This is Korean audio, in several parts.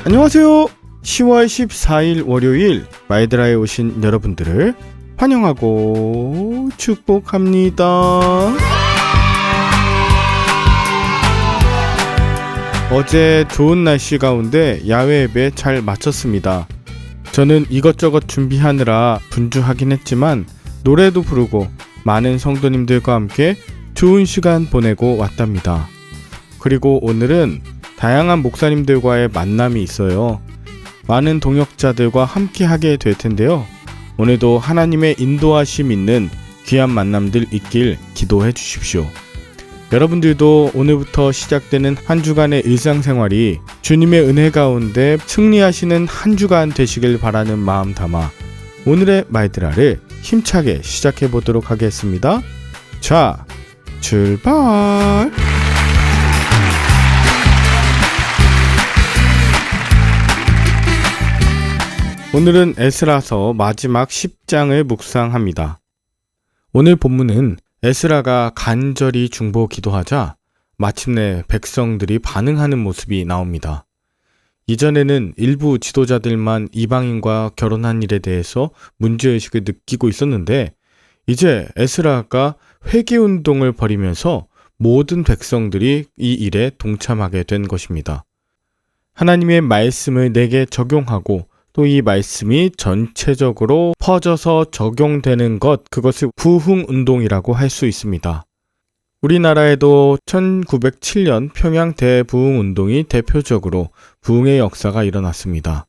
안녕하세요. 10월 14일 월요일 마이드라에 오신 여러분들을 환영하고 축복합니다. 어제 좋은 날씨 가운데 야외 예배 잘 마쳤습니다. 저는 이것저것 준비하느라 분주하긴 했지만 노래도 부르고 많은 성도님들과 함께 좋은 시간 보내고 왔답니다. 그리고 오늘은 다양한 목사님들과의 만남이 있어요. 많은 동역자들과 함께 하게 될 텐데요. 오늘도 하나님의 인도하심 있는 귀한 만남들 있길 기도해 주십시오. 여러분들도 오늘부터 시작되는 한 주간의 일상생활이 주님의 은혜 가운데 승리하시는 한 주간 되시길 바라는 마음 담아 오늘의 마이드라를 힘차게 시작해 보도록 하겠습니다. 자, 출발! 오늘은 에스라서 마지막 10장을 묵상합니다. 오늘 본문은 에스라가 간절히 중보 기도하자 마침내 백성들이 반응하는 모습이 나옵니다. 이전에는 일부 지도자들만 이방인과 결혼한 일에 대해서 문제의식을 느끼고 있었는데 이제 에스라가 회개운동을 벌이면서 모든 백성들이 이 일에 동참하게 된 것입니다. 하나님의 말씀을 내게 적용하고 또 이 말씀이 전체적으로 퍼져서 적용되는 것, 그것을 부흥운동이라고 할 수 있습니다. 우리나라에도 1907년 평양 대부흥운동이 대표적으로 부흥의 역사가 일어났습니다.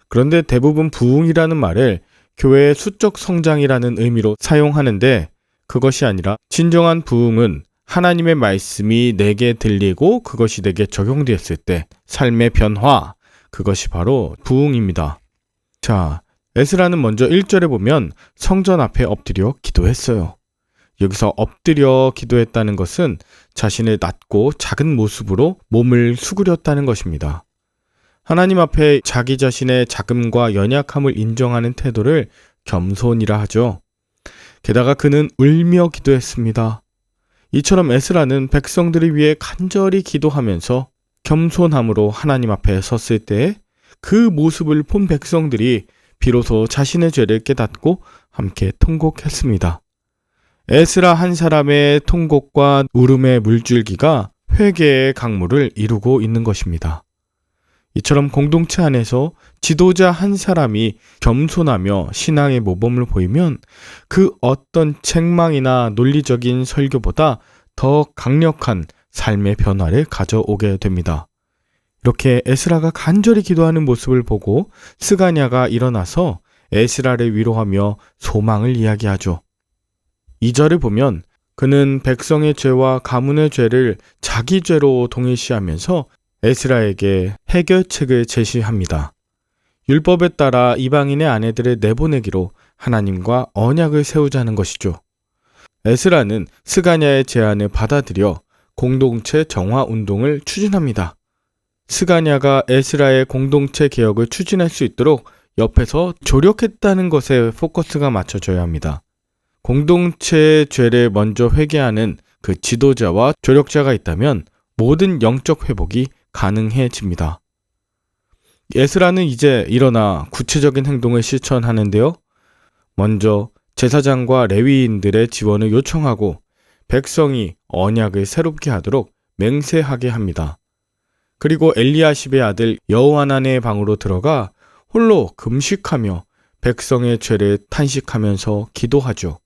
그런데 대부분 부흥이라는 말을 교회의 수적 성장이라는 의미로 사용하는데 그것이 아니라 진정한 부흥은 하나님의 말씀이 내게 들리고 그것이 내게 적용되었을 때 삶의 변화, 그것이 바로 부흥입니다. 자, 에스라는 먼저 1절에 보면 성전 앞에 엎드려 기도했어요. 여기서 엎드려 기도했다는 것은 자신을 낮고 작은 모습으로 몸을 수그렸다는 것입니다. 하나님 앞에 자기 자신의 작음과 연약함을 인정하는 태도를 겸손이라 하죠. 게다가 그는 울며 기도했습니다. 이처럼 에스라는 백성들을 위해 간절히 기도하면서 겸손함으로 하나님 앞에 섰을 때 그 모습을 본 백성들이 비로소 자신의 죄를 깨닫고 함께 통곡했습니다. 에스라 한 사람의 통곡과 울음의 물줄기가 회개의 강물을 이루고 있는 것입니다. 이처럼 공동체 안에서 지도자 한 사람이 겸손하며 신앙의 모범을 보이면 그 어떤 책망이나 논리적인 설교보다 더 강력한 삶의 변화를 가져오게 됩니다. 이렇게 에스라가 간절히 기도하는 모습을 보고 스가냐가 일어나서 에스라를 위로하며 소망을 이야기하죠. 2절을 보면 그는 백성의 죄와 가문의 죄를 자기 죄로 동일시하면서 에스라에게 해결책을 제시합니다. 율법에 따라 이방인의 아내들을 내보내기로 하나님과 언약을 세우자는 것이죠. 에스라는 스가냐의 제안을 받아들여 공동체 정화 운동을 추진합니다. 스가냐가 에스라의 공동체 개혁을 추진할 수 있도록 옆에서 조력했다는 것에 포커스가 맞춰져야 합니다. 공동체의 죄를 먼저 회개하는 그 지도자와 조력자가 있다면 모든 영적 회복이 가능해집니다. 에스라는 이제 일어나 구체적인 행동을 실천하는데요. 먼저 제사장과 레위인들의 지원을 요청하고 백성이 언약을 새롭게 하도록 맹세하게 합니다. 그리고 엘리야십의 아들 여호하난의 방으로 들어가 홀로 금식하며 백성의 죄를 탄식하면서 기도하죠.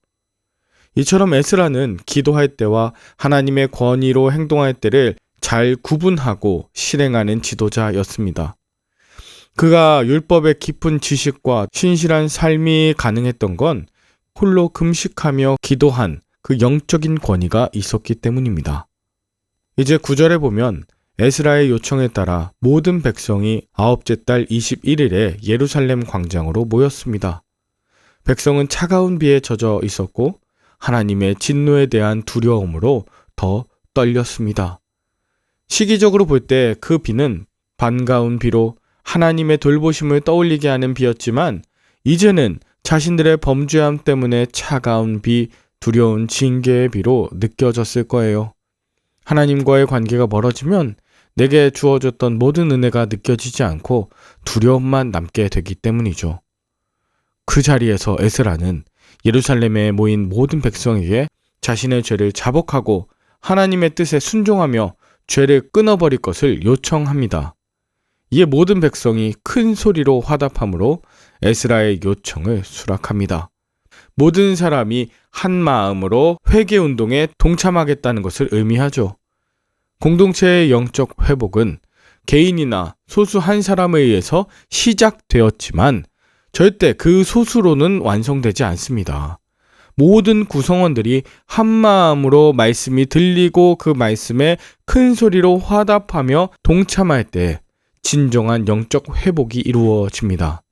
이처럼 에스라는 기도할 때와 하나님의 권위로 행동할 때를 잘 구분하고 실행하는 지도자였습니다. 그가 율법의 깊은 지식과 신실한 삶이 가능했던 건 홀로 금식하며 기도한 그 영적인 권위가 있었기 때문입니다. 이제 9절에 보면 에스라의 요청에 따라 모든 백성이 아홉째 달 21일에 예루살렘 광장으로 모였습니다. 백성은 차가운 비에 젖어 있었고 하나님의 진노에 대한 두려움으로 더 떨렸습니다. 시기적으로 볼 때 그 비는 반가운 비로 하나님의 돌보심을 떠올리게 하는 비였지만 이제는 자신들의 범죄함 때문에 차가운 비, 두려운 징계의 비로 느껴졌을 거예요. 하나님과의 관계가 멀어지면 내게 주어졌던 모든 은혜가 느껴지지 않고 두려움만 남게 되기 때문이죠. 그 자리에서 에스라는 예루살렘에 모인 모든 백성에게 자신의 죄를 자복하고 하나님의 뜻에 순종하며 죄를 끊어버릴 것을 요청합니다. 이에 모든 백성이 큰 소리로 화답함으로 에스라의 요청을 수락합니다. 모든 사람이 한 마음으로 회개운동에 동참하겠다는 것을 의미하죠. 공동체의 영적 회복은 개인이나 소수 한 사람에 의해서 시작되었지만 절대 그 소수로는 완성되지 않습니다. 모든 구성원들이 한 마음으로 말씀이 들리고 그 말씀에 큰 소리로 화답하며 동참할 때 진정한 영적 회복이 이루어집니다.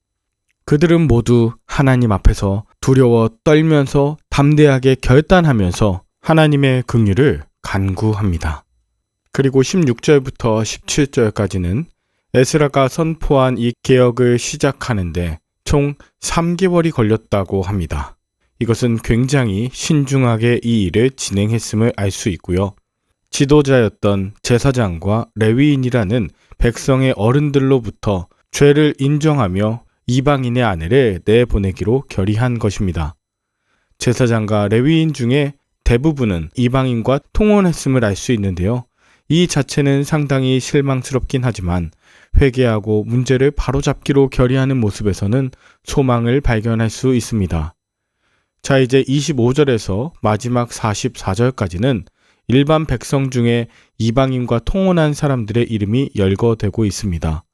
그들은 모두 하나님 앞에서 두려워 떨면서 담대하게 결단하면서 하나님의 긍휼을 간구합니다. 그리고 16절부터 17절까지는 에스라가 선포한 이 개혁을 시작하는데 총 3개월이 걸렸다고 합니다. 이것은 굉장히 신중하게 이 일을 진행했음을 알 수 있고요. 지도자였던 제사장과 레위인이라는 백성의 어른들로부터 죄를 인정하며 이방인의 아내를 내보내기로 결의한 것입니다. 제사장과 레위인 중에 대부분은 이방인과 통혼했음을 알 수 있는데요. 이 자체는 상당히 실망스럽긴 하지만 회개하고 문제를 바로잡기로 결의하는 모습에서는 소망을 발견할 수 있습니다. 자, 이제 25절에서 마지막 44절까지는 일반 백성 중에 이방인과 통혼한 사람들의 이름이 열거되고 있습니다.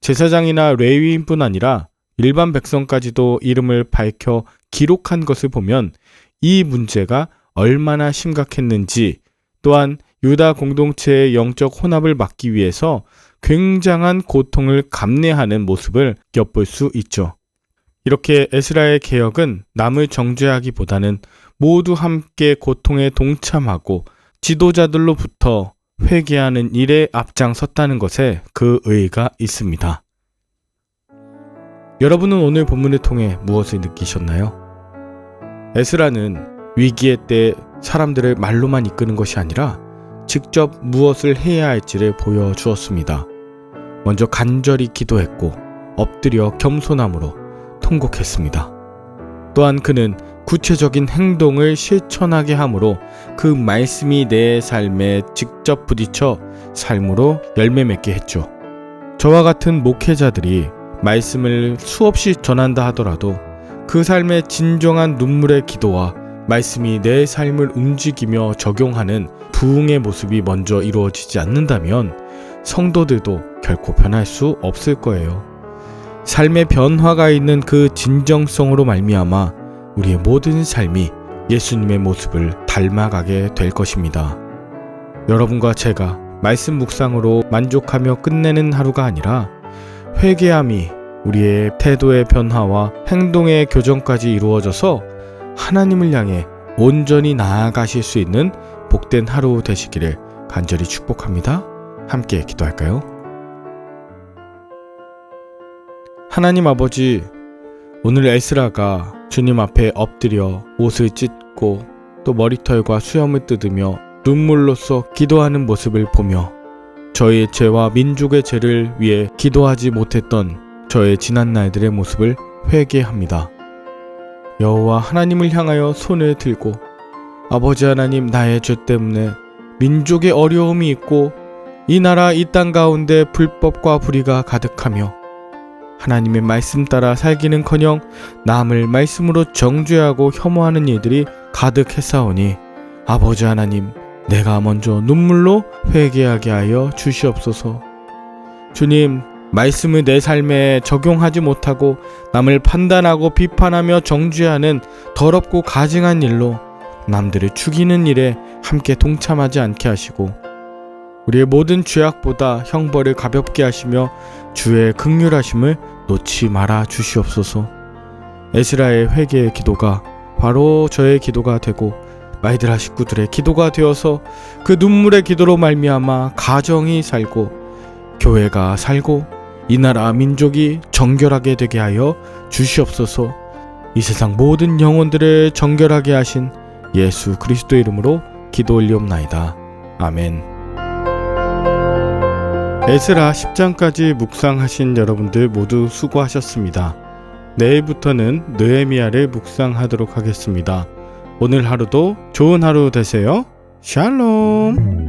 제사장이나 레위인뿐 아니라 일반 백성까지도 이름을 밝혀 기록한 것을 보면 이 문제가 얼마나 심각했는지, 또한 유다 공동체의 영적 혼합을 막기 위해서 굉장한 고통을 감내하는 모습을 엿볼 수 있죠. 이렇게 에스라의 개혁은 남을 정죄하기보다는 모두 함께 고통에 동참하고 지도자들로부터 회개하는 일에 앞장섰다는 것에 그 의의가 있습니다. 여러분은 오늘 본문을 통해 무엇을 느끼셨나요? 에스라는 위기의 때 사람들을 말로만 이끄는 것이 아니라 직접 무엇을 해야 할지를 보여주었습니다. 먼저 간절히 기도했고 엎드려 겸손함으로 통곡했습니다. 또한 그는 구체적인 행동을 실천하게 함으로 그 말씀이 내 삶에 직접 부딪혀 삶으로 열매 맺게 했죠. 저와 같은 목회자들이 말씀을 수없이 전한다 하더라도 그 삶의 진정한 눈물의 기도와 말씀이 내 삶을 움직이며 적용하는 부흥의 모습이 먼저 이루어지지 않는다면 성도들도 결코 변할 수 없을 거예요. 삶의 변화가 있는 그 진정성으로 말미암아 우리의 모든 삶이 예수님의 모습을 닮아가게 될 것입니다. 여러분과 제가 말씀 묵상으로 만족하며 끝내는 하루가 아니라 회개함이 우리의 태도의 변화와 행동의 교정까지 이루어져서 하나님을 향해 온전히 나아가실 수 있는 복된 하루 되시기를 간절히 축복합니다. 함께 기도할까요? 하나님 아버지, 오늘 에스라가 주님 앞에 엎드려 옷을 찢고 또 머리털과 수염을 뜯으며 눈물로써 기도하는 모습을 보며 저의 죄와 민족의 죄를 위해 기도하지 못했던 저의 지난 날들의 모습을 회개합니다. 여호와 하나님을 향하여 손을 들고 아버지 하나님, 나의 죄 때문에 민족의 어려움이 있고 이 나라 이 땅 가운데 불법과 불의가 가득하며 하나님의 말씀 따라 살기는커녕 남을 말씀으로 정죄하고 혐오하는 일들이 가득했사오니 아버지 하나님, 내가 먼저 눈물로 회개하게 하여 주시옵소서. 주님, 말씀을 내 삶에 적용하지 못하고 남을 판단하고 비판하며 정죄하는 더럽고 가증한 일로 남들을 죽이는 일에 함께 동참하지 않게 하시고 우리의 모든 죄악보다 형벌을 가볍게 하시며 주의 긍휼하심을 놓지 말아 주시옵소서. 에스라의 회개의 기도가 바로 저의 기도가 되고 마이드라 식구들의 기도가 되어서 그 눈물의 기도로 말미암아 가정이 살고 교회가 살고 이 나라 민족이 정결하게 되게 하여 주시옵소서. 이 세상 모든 영혼들을 정결하게 하신 예수 그리스도 이름으로 기도 올리옵나이다. 아멘. 에스라 10장까지 묵상하신 여러분들 모두 수고하셨습니다. 내일부터는 느헤미야를 묵상하도록 하겠습니다. 오늘 하루도 좋은 하루 되세요. 샬롬.